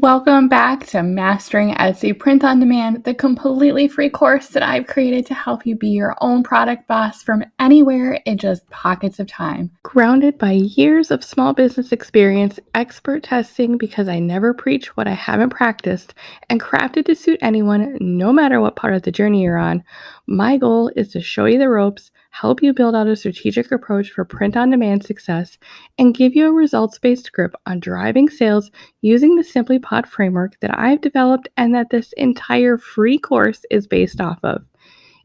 Welcome back to Mastering Etsy Print on Demand, the completely free course that I've created to help you be your own product boss from anywhere in just pockets of time. Grounded by years of small business experience, expert testing because I never preach what I haven't practiced, and crafted to suit anyone, no matter what part of the journey you're on, my goal is to show you the ropes, help you build out a strategic approach for print on demand success, and give you a results-based grip on driving sales using the SimplyPod framework that I've developed and that this entire free course is based off of.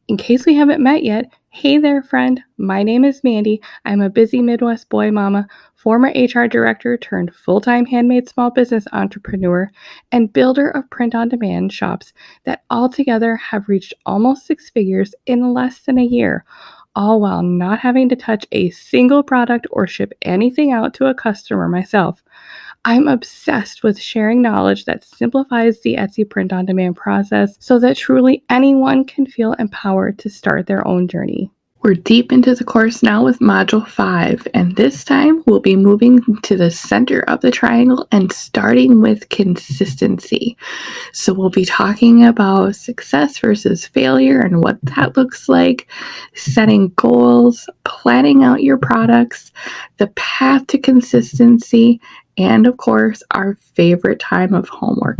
In case we haven't met yet, hey there, friend. My name is Mandy. I'm a busy Midwest boy mama, former HR director turned full-time handmade small business entrepreneur, and builder of print-on-demand shops that altogether have reached almost six figures in less than a year, all while not having to touch a single product or ship anything out to a customer myself. I'm obsessed with sharing knowledge that simplifies the Etsy print-on-demand process so that truly anyone can feel empowered to start their own journey. We're deep into the course now with Module 5, and this time we'll be moving to the center of the triangle and starting with consistency. So we'll be talking about success versus failure and what that looks like, setting goals, planning out your products, the path to consistency, and of course, our favorite time of homework.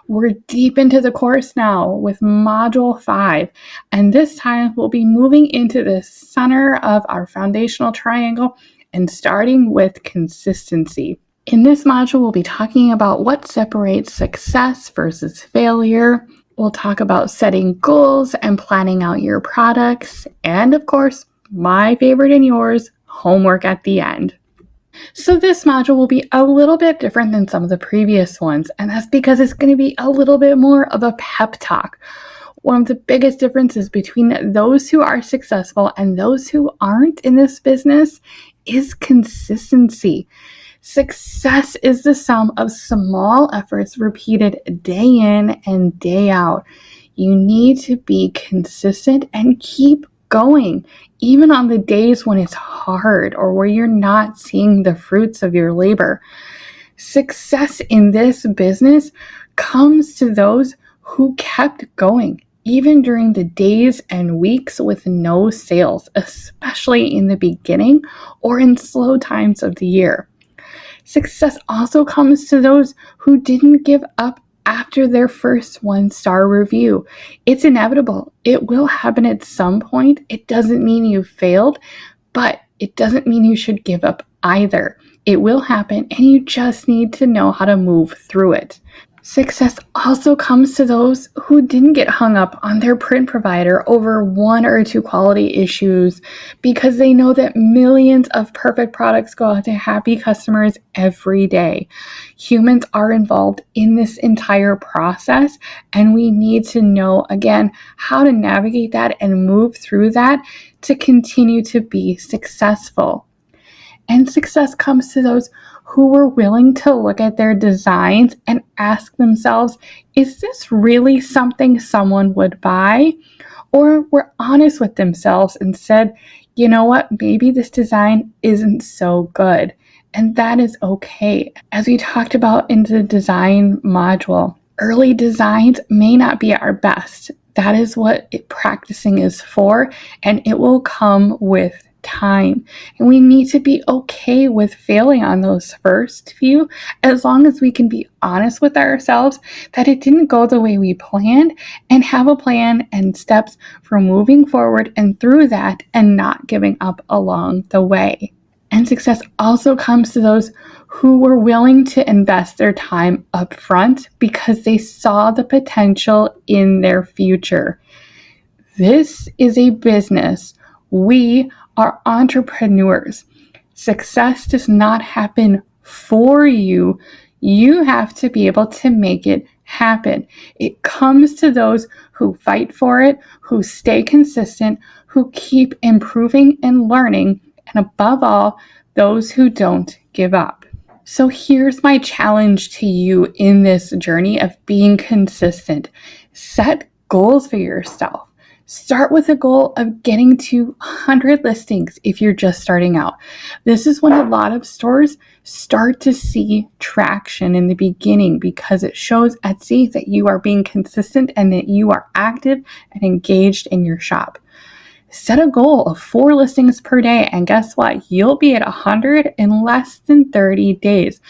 We're deep into the course now with Module 5, and this time we'll be moving into the center of our foundational triangle and starting with consistency. In this module, we'll be talking about what separates success versus failure. We'll talk about setting goals and planning out your products, and of course, my favorite and yours, homework at the end. So this module will be a little bit different than some of the previous ones, and that's because it's going to be a little bit more of a pep talk. One of the biggest differences between those who are successful and those who aren't in this business is consistency. Success is the sum of small efforts repeated day in and day out. You need to be consistent and keep going, even on the days when it's hard or where you're not seeing the fruits of your labor. Success in this business comes to those who kept going, even during the days and weeks with no sales, especially in the beginning or in slow times of the year. Success also comes to those who didn't give up after their first 1-star review. It's inevitable. It will happen at some point. It doesn't mean you failed, but it doesn't mean you should give up either. It will happen, and you just need to know how to move through it. Success also comes to those who didn't get hung up on their print provider over one or two quality issues because they know that millions of perfect products go out to happy customers every day. Humans are involved in this entire process, and we need to know, again, how to navigate that and move through that to continue to be successful. And success comes to those who were willing to look at their designs and ask themselves, is this really something someone would buy? Or were honest with themselves and said, you know what, maybe this design isn't so good. And that is okay. As we talked about in the design module, early designs may not be our best. That is what practicing is for, and it will come with time. And we need to be okay with failing on those first few, as long as we can be honest with ourselves that it didn't go the way we planned and have a plan and steps for moving forward and through that and not giving up along the way. And success also comes to those who were willing to invest their time up front because they saw the potential in their future. This is a business. We are entrepreneurs. Success does not happen for you. You have to be able to make it happen. It comes to those who fight for it, who stay consistent, who keep improving and learning, and above all, those who don't give up. So here's my challenge to you in this journey of being consistent. Set goals for yourself. Start with a goal of getting to 100 listings if you're just starting out. This is when a lot of stores start to see traction in the beginning because it shows Etsy that you are being consistent and that you are active and engaged in your shop. Set a goal of 4 listings per day, and guess what? You'll be at 100 in less than 30 days.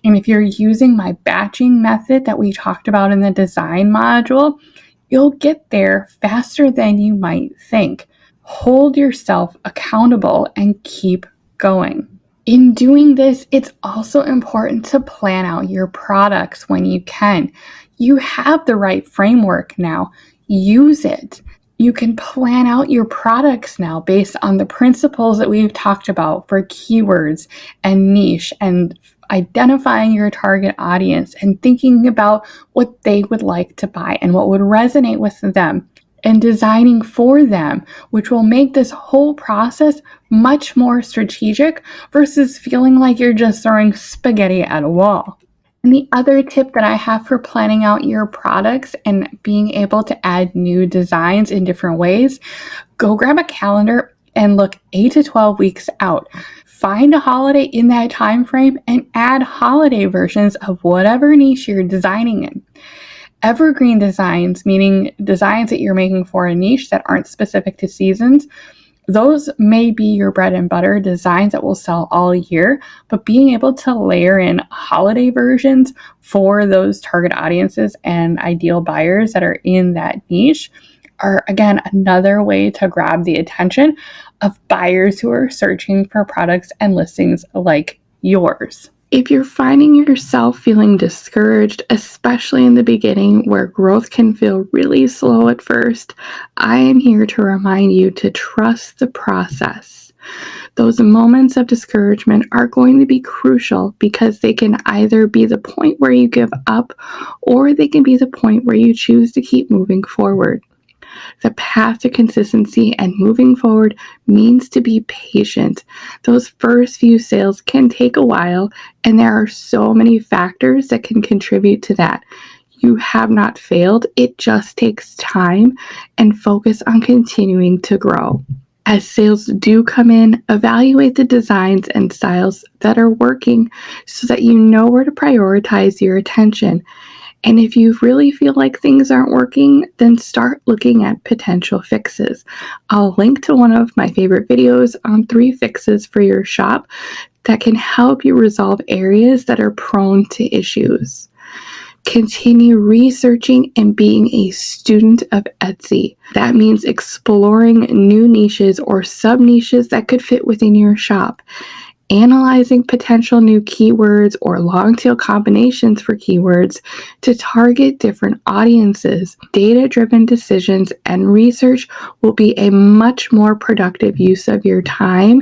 And if you're using my batching method that we talked about in the design module, you'll get there faster than you might think. Hold yourself accountable and keep going. In doing this, it's also important to plan out your products when you can. You have the right framework now. Use it. You can plan out your products now based on the principles that we've talked about for keywords and niche and identifying your target audience and thinking about what they would like to buy and what would resonate with them and designing for them, which will make this whole process much more strategic versus feeling like you're just throwing spaghetti at a wall. And the other tip that I have for planning out your products and being able to add new designs in different ways, go grab a calendar and look 8 to 12 weeks out. Find a holiday in that time frame and add holiday versions of whatever niche you're designing in. Evergreen designs, meaning designs that you're making for a niche that aren't specific to seasons, those may be your bread and butter designs that will sell all year, but being able to layer in holiday versions for those target audiences and ideal buyers that are in that niche are, again, another way to grab the attention of buyers who are searching for products and listings like yours. If you're finding yourself feeling discouraged, especially in the beginning where growth can feel really slow at first, I am here to remind you to trust the process. Those moments of discouragement are going to be crucial because they can either be the point where you give up or they can be the point where you choose to keep moving forward. The path to consistency and moving forward means to be patient. Those first few sales can take a while, and there are so many factors that can contribute to that. You have not failed. It just takes time and focus on continuing to grow. As sales do come in, evaluate the designs and styles that are working so that you know where to prioritize your attention. And if you really feel like things aren't working, then start looking at potential fixes. I'll link to one of my favorite videos on 3 fixes for your shop that can help you resolve areas that are prone to issues. Continue researching and being a student of Etsy. That means exploring new niches or sub-niches that could fit within your shop. Analyzing potential new keywords or long-tail combinations for keywords to target different audiences. Data-driven decisions and research will be a much more productive use of your time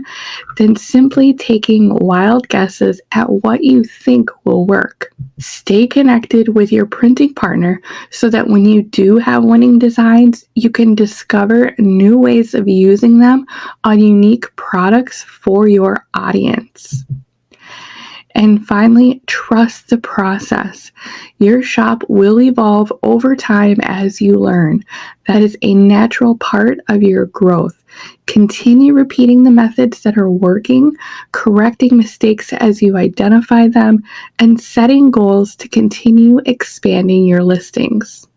than simply taking wild guesses at what you think will work. Stay connected with your printing partner so that when you do have winning designs, you can discover new ways of using them on unique products for your audience. And finally, trust the process. Your shop will evolve over time as you learn. That is a natural part of your growth. Continue repeating the methods that are working, correcting mistakes as you identify them, and setting goals to continue expanding your listings.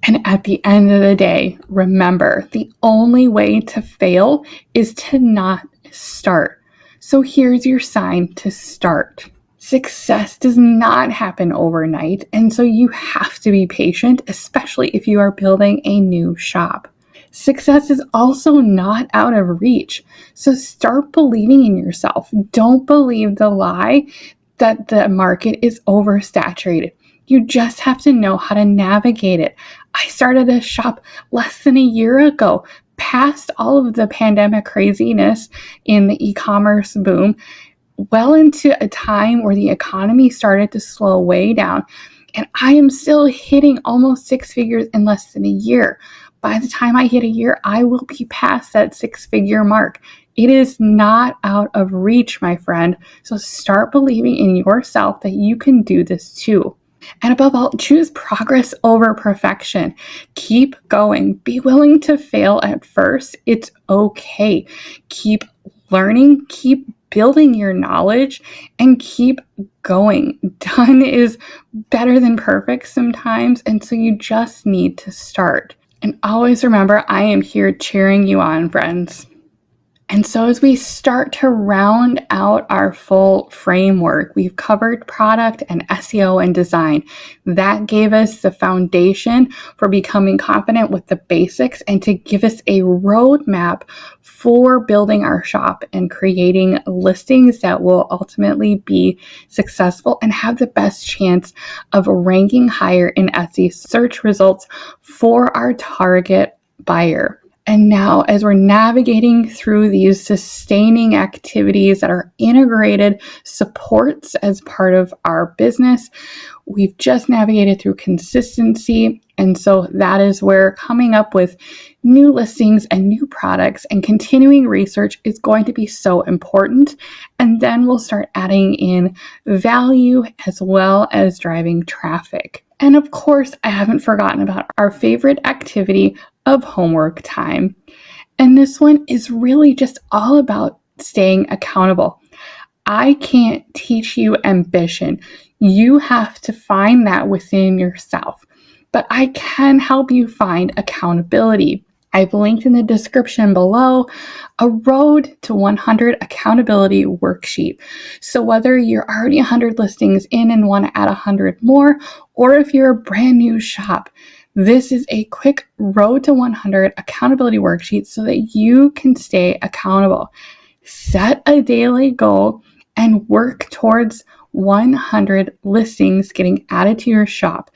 And at the end of the day, remember, the only way to fail is to not start. So here's your sign to start. Success does not happen overnight, and so you have to be patient, especially if you are building a new shop. Success is also not out of reach, so start believing in yourself. Don't believe the lie that the market is oversaturated. You just have to know how to navigate it. I started a shop less than a year ago, past all of the pandemic craziness in the e-commerce boom, well into a time where the economy started to slow way down. And I am still hitting almost 6 figures in less than a year. By the time I hit a year, I will be past that 6-figure mark. It is not out of reach, my friend. So start believing in yourself that you can do this too. And above all, choose progress over perfection. Keep going. Be willing to fail at first. It's okay. Keep learning, keep building your knowledge, and keep going. Done is better than perfect sometimes, and so you just need to start. And always remember, I am here cheering you on, friends. And so as we start to round out our full framework, we've covered product and SEO and design. That gave us the foundation for becoming confident with the basics and to give us a roadmap for building our shop and creating listings that will ultimately be successful and have the best chance of ranking higher in Etsy search results for our target buyer. And now, as we're navigating through these sustaining activities that are integrated supports as part of our business, we've just navigated through consistency. And so that is where coming up with new listings and new products and continuing research is going to be so important. And then we'll start adding in value as well as driving traffic. And of course, I haven't forgotten about our favorite activity of homework time. And this one is really just all about staying accountable. I can't teach you ambition. You have to find that within yourself. But I can help you find accountability. I've linked in the description below a Road to 100 accountability worksheet. So whether you're already 100 listings in and want to add 100 more, or if you're a brand new shop, this is a quick Road to 100 accountability worksheet so that you can stay accountable. Set a daily goal and work towards 100 listings getting added to your shop.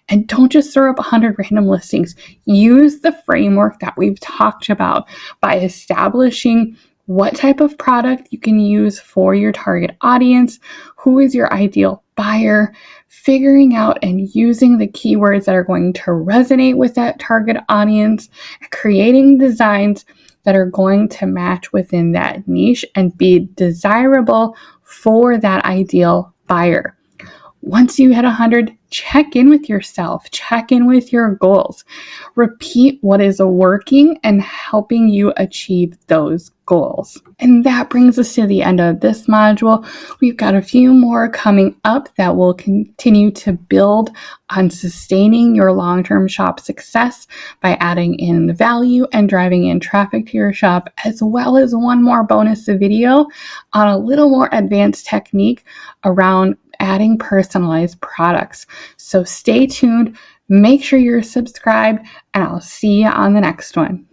And don't just throw up 100 random listings. Use the framework that we've talked about by establishing what type of product you can use for your target audience, who is your ideal buyer, figuring out and using the keywords that are going to resonate with that target audience, creating designs that are going to match within that niche and be desirable for that ideal buyer. Once you hit 100, check in with yourself, check in with your goals. Repeat what is working and helping you achieve those goals. And that brings us to the end of this module. We've got a few more coming up that will continue to build on sustaining your long-term shop success by adding in value and driving in traffic to your shop, as well as one more bonus video on a little more advanced technique around adding personalized products. So stay tuned, make sure you're subscribed, and I'll see you on the next one.